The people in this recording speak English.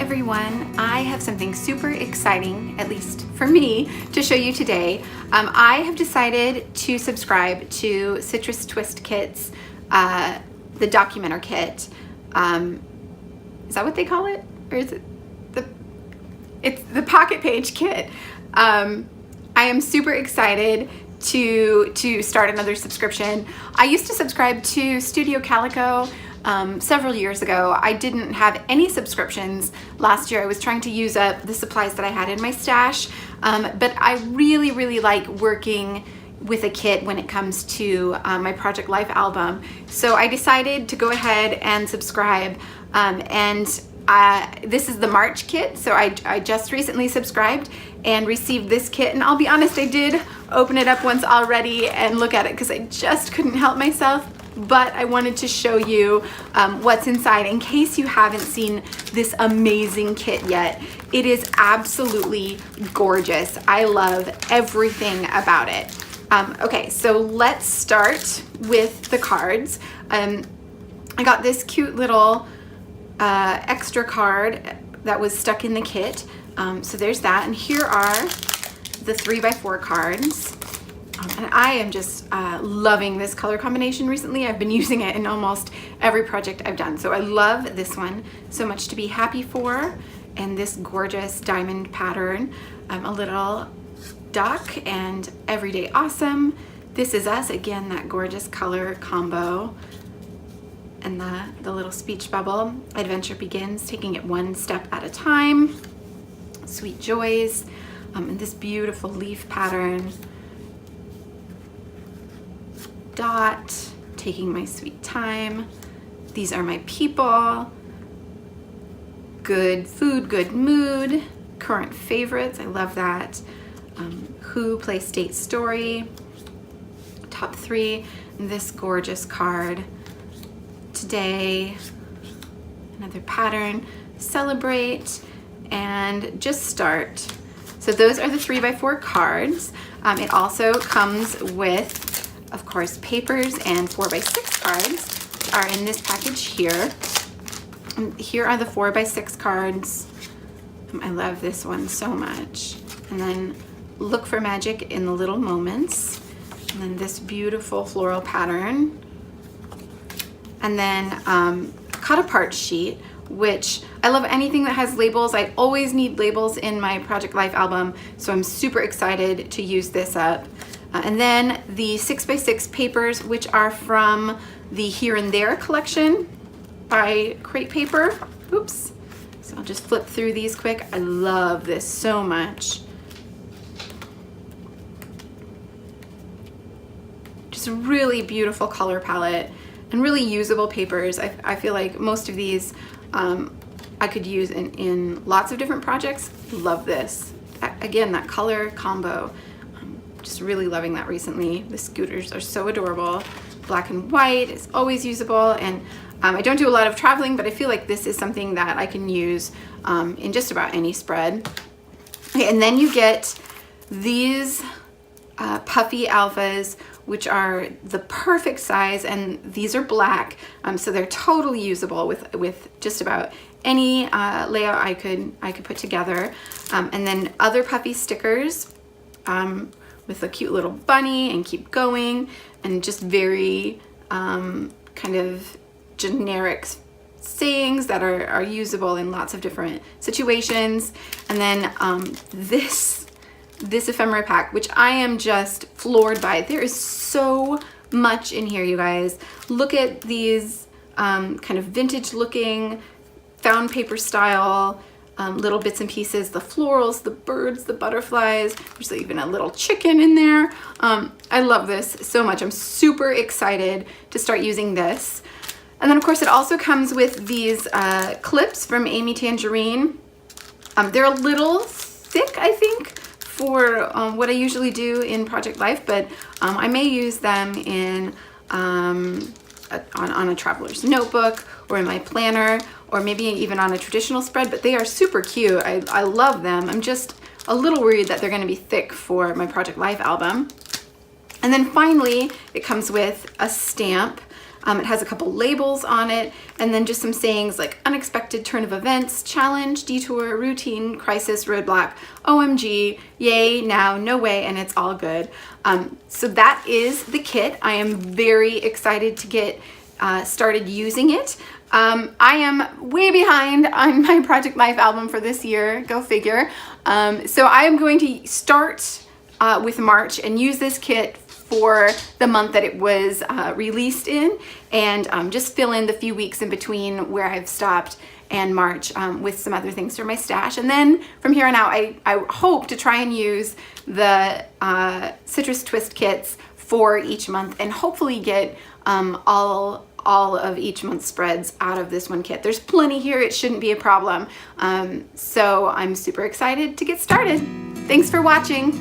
everyone. I have something super exciting, at least for me, to show you today. I have decided to subscribe to Citrus Twist Kits, the Documenter Kit. Is that what they call it? Or is it it's the Pocket Page Kit. I am super excited to start another subscription. I used to subscribe to Studio Calico several years ago. I didn't have any subscriptions last year. I was trying to use up the supplies that I had in my stash, but I really like working with a kit when it comes to my Project Life album. So I decided to go ahead and subscribe, and this is the March kit. So I just recently subscribed and received this kit, and I'll be honest, I did open it up once already and look at it because I just couldn't help myself. But I wanted to show you what's inside in case you haven't seen this amazing kit yet. It is absolutely gorgeous. I love everything about it. Okay, so let's start with the cards. I got this cute little extra card that was stuck in the kit. So there's that, and here are the 3x4 cards. And I am just loving this color combination recently. I've been using it in almost every project I've done. So I love this one so much to be happy for. And this gorgeous diamond pattern, a little duck and everyday awesome. This is us, again, that gorgeous color combo. And the little speech bubble. Adventure begins, taking it one step at a time. Sweet joys, and this beautiful leaf pattern. Dot, taking my sweet time. These are my people. Good food, good mood. Current favorites, I love that. Who, place, date, story. Top 3, and this gorgeous card. Today, another pattern. Celebrate, and just start. So those are the 3x4 cards. It also comes with, of course, papers and 4x6 cards are in this package here. And here are the 4x6 cards. I love this one so much. And then look for magic in the little moments. And then this beautiful floral pattern. And then cut apart sheet, which I love anything that has labels. I always need labels in my Project Life album, so I'm super excited to use this up. And then the 6x6 papers, which are from the Here and There collection by Crate Paper. Oops. So I'll just flip through these quick. I love this so much. Just a really beautiful color palette and really usable papers. I feel like most of these I could use in lots of different projects. Love this. Again, that color combo. Just really loving that recently. The scooters are so adorable. Black and white is always usable, and I don't do a lot of traveling, but I feel like this is something that I can use in just about any spread. Okay, and then you get these puffy alphas, which are the perfect size, and these are black, so they're totally usable with just about any layout I could put together. And then other puffy stickers with a cute little bunny and keep going, and just very kind of generic sayings that are usable in lots of different situations. And then this ephemera pack, which I am just floored by. There is so much in here, you guys. Look at these kind of vintage looking found paper style little bits and pieces, the florals, the birds, the butterflies. There's even a little chicken in there. I love this so much. I'm super excited to start using this. And then of course it also comes with these clips from Amy Tangerine. They're a little thick, I think, for what I usually do in Project Life, but I may use them in on a traveler's notebook or in my planner, or maybe even on a traditional spread, but they are super cute. I love them. I'm just a little worried that they're gonna be thick for my Project Life album. And then finally, it comes with a stamp. It has a couple labels on it, and then just some sayings like unexpected turn of events, challenge, detour, routine, crisis, roadblock, OMG, yay, now, no way, and it's all good. So that is the kit. I am very excited to get started using it. I am way behind on my Project Life album for this year, go figure. So I am going to start with March and use this kit for the month that it was released in, and just fill in the few weeks in between where I've stopped and March with some other things for my stash. And then from here on out, I hope to try and use the Citrus Twist kits for each month and hopefully get all of each month's spreads out of this one kit. There's plenty here, it shouldn't be a problem. So I'm super excited to get started. Thanks for watching.